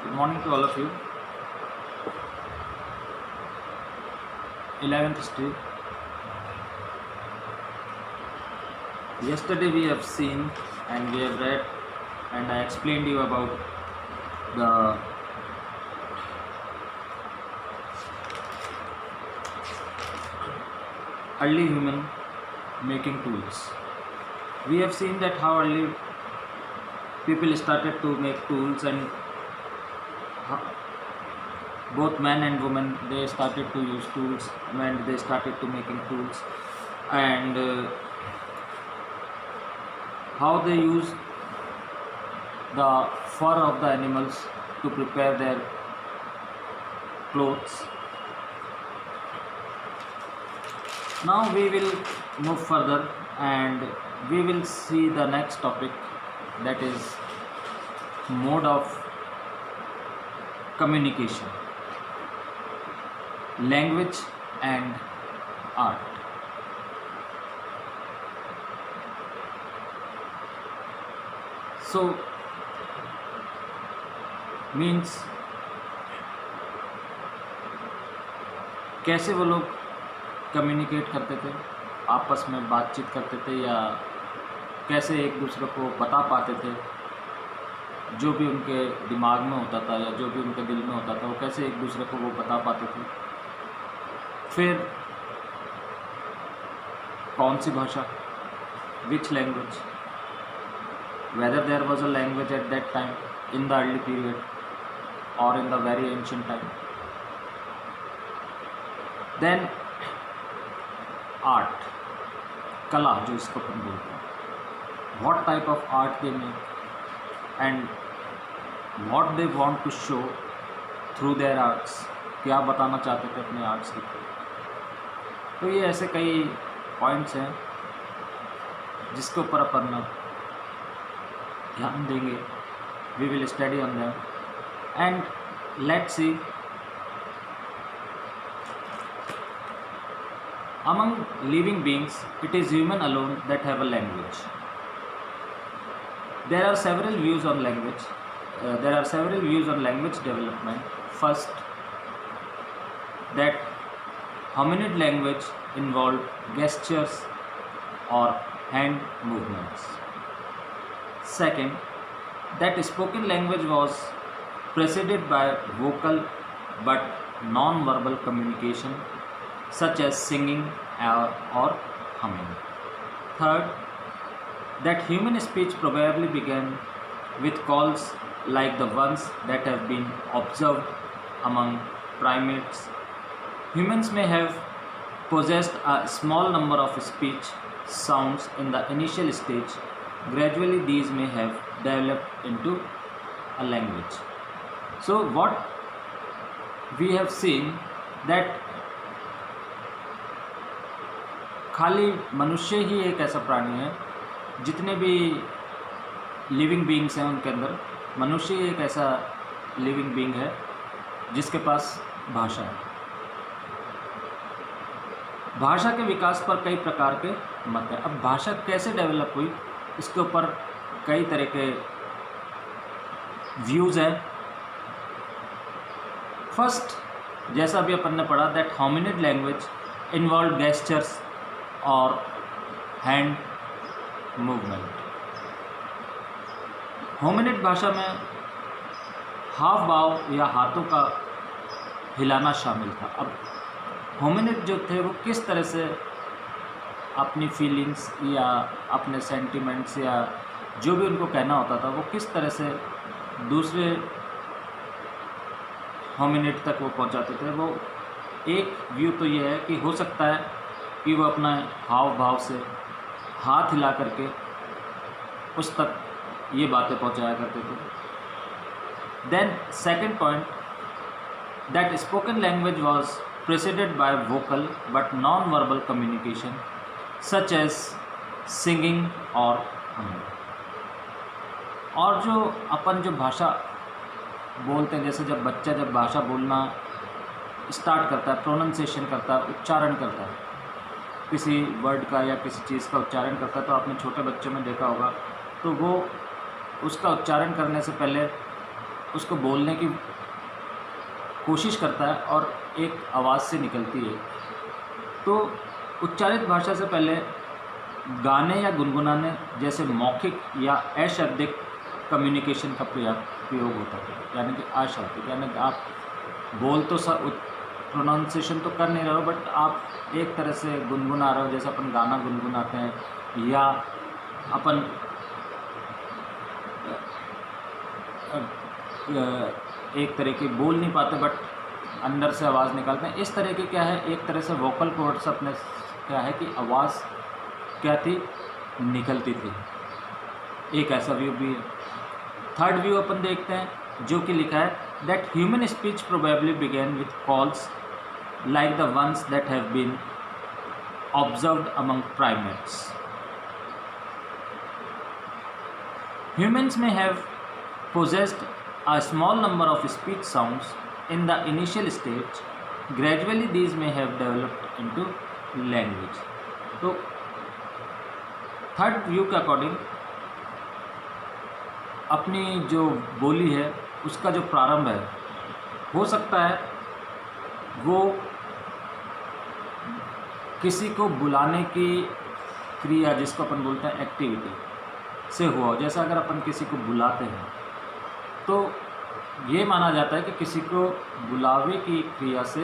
Good morning to all of you. 11th history. Yesterday we have seen and we have read and I explained you about the early human making tools. We have seen that how early people started to make tools, and both men and women, they started to use tools when they started to making tools, and how they use the fur of the animals to prepare their clothes. Now we will move further and we will see the next topic, that is mode of communication, language and art. So means कैसे वो लोग communicate करते थे, आपस में बातचीत करते थे, या कैसे एक दूसरे को बता पाते थे जो भी उनके दिमाग में होता था या जो भी उनके दिल में होता था, वो कैसे एक दूसरे को वो बता पाते थे। फिर कौन सी भाषा, which language, whether there was a language at that time in the early period or in the very ancient time. Then art, कला जो इसको अपन बोलते हैं, what type of art they make and what they want to show through their arts, क्या बताना चाहते थे अपने आर्ट्स के थ्रू। तो ये ऐसे कई पॉइंट्स हैं जिसके ऊपर अपन ध्यान देंगे। We will study on them and let's see. Among living beings, it is human alone that have a language. There are several views on language. Development. First, that hominid language involved gestures or hand movements. Second, that spoken language was preceded by vocal but non-verbal communication such as singing or humming. Third, that human speech probably began with calls like the ones that have been observed among primates. Humans may have possessed a small number of speech sounds in the initial stage. Gradually these may have developed into a language. So what we have seen that खाली मनुष्य ही एक ऐसा प्राणी है, जितने भी living beings हैं उनके अंदर मनुष्य ही एक ऐसा लिविंग बीइंग है जिसके पास भाषा है। भाषा के विकास पर कई प्रकार के मत हैं। अब भाषा कैसे डेवलप हुई, इसके ऊपर कई तरह के व्यूज़ हैं। फर्स्ट, जैसा भी अपन ने पढ़ा, that hominid language involve gestures और हैंड मूवमेंट। होमिनिड भाषा में हाव भाव या हाथों का हिलाना शामिल था। अब होमिनिड जो थे वो किस तरह से अपनी फीलिंग्स या अपने सेंटिमेंट्स या जो भी उनको कहना होता था वो किस तरह से दूसरे होमिनिड तक वो पहुंचाते थे। वो एक व्यू तो ये है कि हो सकता है कि वो अपना हाव भाव से हाथ हिला करके उस तक ये बातें पहुंचाया करते थे। Then second point, that spoken language was preceded by vocal but non verbal communication such as singing और हमिंग। और जो अपन जो भाषा बोलते हैं, जैसे जब बच्चा जब भाषा बोलना स्टार्ट करता है, प्रोनाउंसिएशन करता है, उच्चारण करता है, किसी वर्ड का या किसी चीज़ का उच्चारण करता है, तो आपने छोटे बच्चों में देखा होगा, तो वो उसका उच्चारण करने से पहले उसको बोलने की कोशिश करता है और एक आवाज़ से निकलती है। तो उच्चारित भाषा से पहले गाने या गुनगुनाने जैसे मौखिक या अशाब्दिक कम्युनिकेशन का प्रयोग होता है, यानी कि अशाब्दिक, यानी कि आप बोल तो प्रोनाउंसिएशन तो कर नहीं रहे हो, बट आप एक तरह से गुनगुना रहे हो, जैसे अपन गाना गुनगुनाते हैं या अपन एक तरह की बोल नहीं पाते बट अंदर से आवाज़ निकालते हैं। इस तरह की क्या है, एक तरह से वोकल कॉर्ड्स अपने क्या है कि आवाज़ क्या थी, निकलती थी। एक ऐसा व्यू भी है। थर्ड व्यू अपन देखते हैं जो कि लिखा है that human speech probably began with calls like the ones that have been observed among primates. Humans may have possessed a small number of speech sounds in the initial stage. Gradually, these may have developed into language. तो third view के according अपनी जो बोली है उसका जो प्रारंभ है, हो सकता है वो किसी को बुलाने की क्रिया, जिसको अपन बोलते हैं एक्टिविटी, से हुआ। जैसा अगर अपन किसी को बुलाते हैं तो ये माना जाता है कि किसी को बुलावे की क्रिया से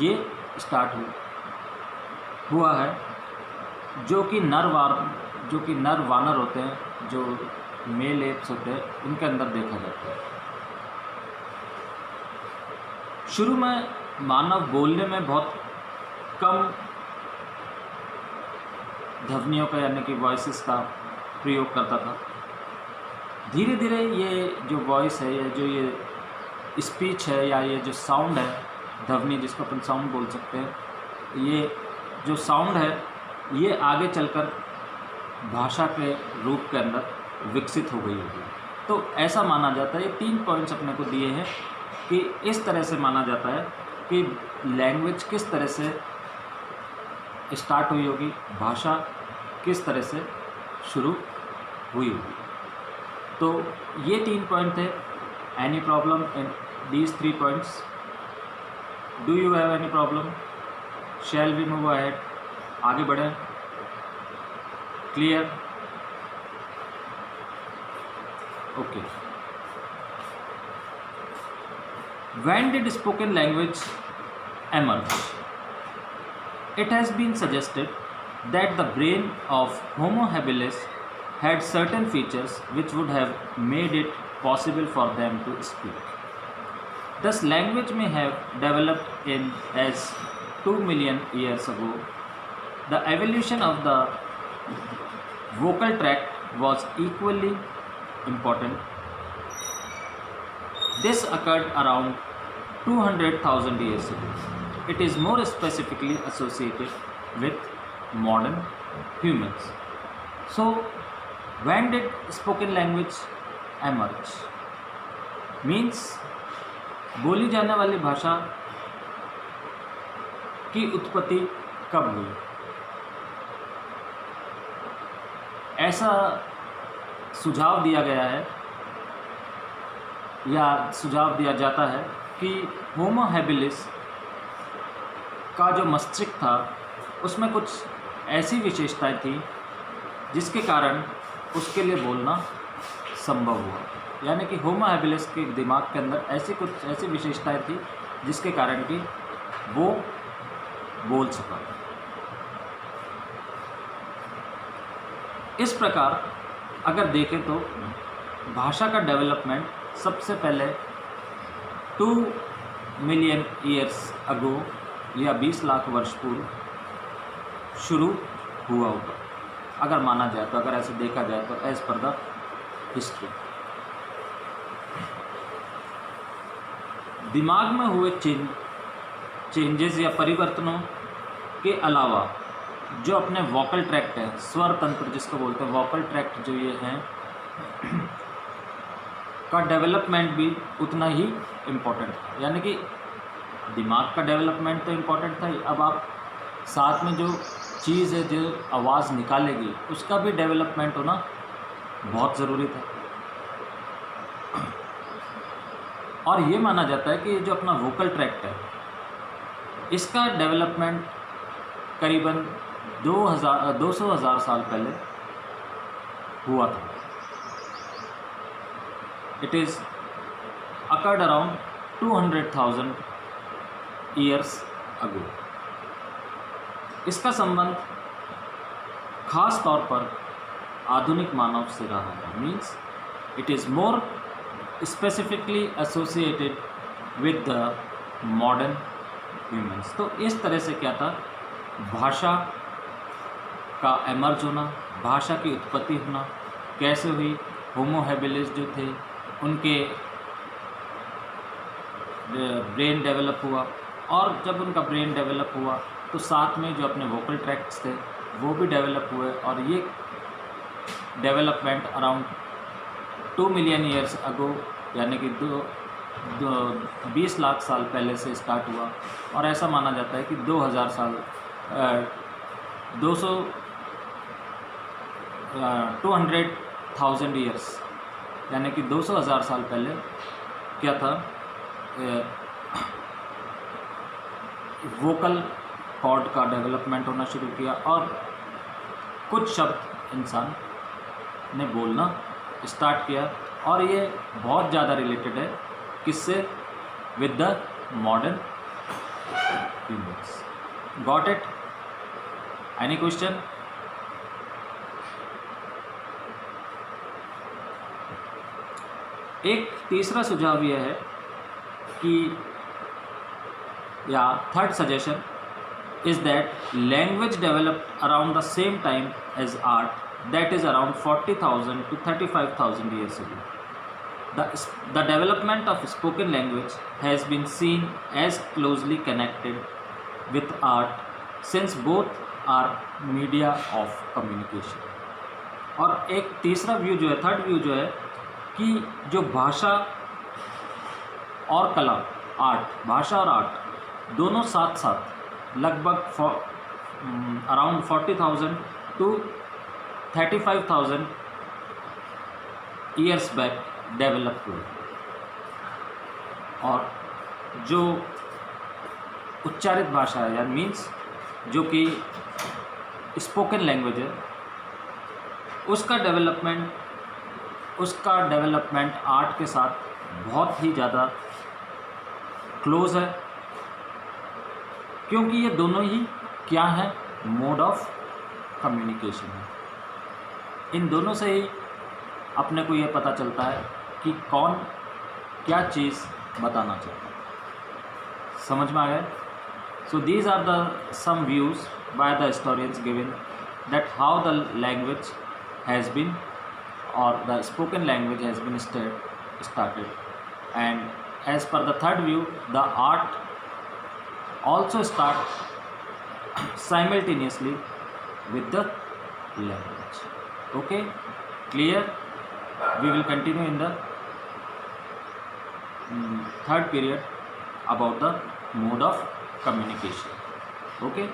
ये स्टार्ट हुआ है, जो कि नर वानर होते हैं, जो मेल एप्स होते हैं, उनके अंदर देखा जाता है। शुरू में मानव बोलने में बहुत कम ध्वनियों का, यानी कि वॉइसेस का प्रयोग करता था। धीरे धीरे ये जो वॉइस है, या जो ये स्पीच है, या ये जो साउंड है, ध्वनि जिसको अपन साउंड बोल सकते हैं, ये जो साउंड है ये आगे चलकर भाषा के रूप के अंदर विकसित हो गई होगी। तो ऐसा माना जाता है, ये 3 पॉइंट्स अपने को दिए हैं कि इस तरह से माना जाता है कि लैंग्वेज किस तरह से स्टार्ट हुई होगी, भाषा किस तरह से शुरू हुई होगी। तो ये 3 पॉइंट थे। Any problem in these 3 points? Do you have any problem? Shall we move ahead? आगे बढ़ें? Clear? Okay. When did spoken language emerge? It has been suggested that the brain of Homo habilis had certain features which would have made it possible for them to speak. Thus, language may have developed in as 2 million years ago. The evolution of the vocal tract was equally important. This occurred around 200,000 years ago. It is more specifically associated with modern humans. So, when did spoken language emerge? Means बोली जाने वाली भाषा की उत्पत्ति कब हुई? ऐसा सुझाव दिया गया है या सुझाव दिया जाता है कि होमो हैबिलिस का जो मस्तिष्क था उसमें कुछ ऐसी विशेषताएं थी जिसके कारण उसके लिए बोलना संभव हुआ। यानी कि होमो हैबिलिस के दिमाग के अंदर ऐसी विशेषताएं थी जिसके कारण कि वो बोल सका। इस प्रकार अगर देखें तो भाषा का डेवलपमेंट सबसे पहले 2 मिलियन ईयर्स अगो या 20 लाख वर्ष पूर्व शुरू हुआ होगा, अगर माना जाए तो, अगर ऐसे देखा जाए तो एज पर द हिस्ट्री। दिमाग में हुए चेंजेस या परिवर्तनों के अलावा जो अपने वोकल ट्रैक्ट है, स्वर तंत्र जिसको बोलते हैं, वोकल ट्रैक्ट जो ये हैं का डेवलपमेंट भी उतना ही इम्पोर्टेंट है। यानी कि दिमाग का डेवलपमेंट तो इम्पोर्टेंट था, अब आप साथ में जो चीज़ है जो आवाज़ निकालेगी उसका भी डेवलपमेंट होना बहुत ज़रूरी था। और ये माना जाता है कि जो अपना वोकल ट्रैक्ट है इसका डेवलपमेंट करीबन 200,000 साल पहले हुआ था। It is occurred around 200,000 years ago. इसका संबंध खास तौर पर आधुनिक मानव से रहा है। Means it is more specifically associated with the modern humans. तो इस तरह से क्या था, भाषा का एमर्ज होना, भाषा की उत्पत्ति होना कैसे हुई, होमो हैबिलिस जो थे उनके ब्रेन डेवलप हुआ, और जब उनका ब्रेन डेवलप हुआ तो साथ में जो अपने वोकल ट्रैक्ट्स थे वो भी डेवलप हुए, और ये development around 2 million years ago यानी कि 20 लाख साल पहले से स्टार्ट हुआ। और ऐसा माना जाता है कि 2,000 साल 200,000 ईयर्स यानी कि 200,000 साल पहले क्या था, वोकल कॉर्ड का डेवलपमेंट होना शुरू किया और कुछ शब्द इंसान ने बोलना स्टार्ट किया। और ये बहुत ज़्यादा रिलेटेड है किससे, with the modern humans. Got it? Any question? एक तीसरा सुझाव यह है कि या third suggestion is that language developed around the same time as art, that is around 40,000 to 35,000 years ago. The development of spoken language has been seen as closely connected with art since both are media of communication. और एक तीसरा view जो है, third view जो है कि जो भाषा और कला, आर्ट, भाषा और आर्ट दोनों साथ साथ लगभग around 40,000 to 35,000 years back develop हुए। और जो उच्चारित भाषा है या मीन्स जो कि स्पोकन लैंग्वेज है उसका डेवलपमेंट आर्ट के साथ बहुत ही ज़्यादा क्लोज है, क्योंकि ये दोनों ही क्या है, मोड ऑफ कम्युनिकेशन है। इन दोनों से ही अपने को ये पता चलता है कि कौन क्या चीज़ बताना चाहता है। समझ में आ गया? So these are the some views by the historians given that how the language has been और the spoken language has been started, and as per the third view the art also start simultaneously with the language. Okay, clear? We will continue in the third period about the mode of communication. Okay.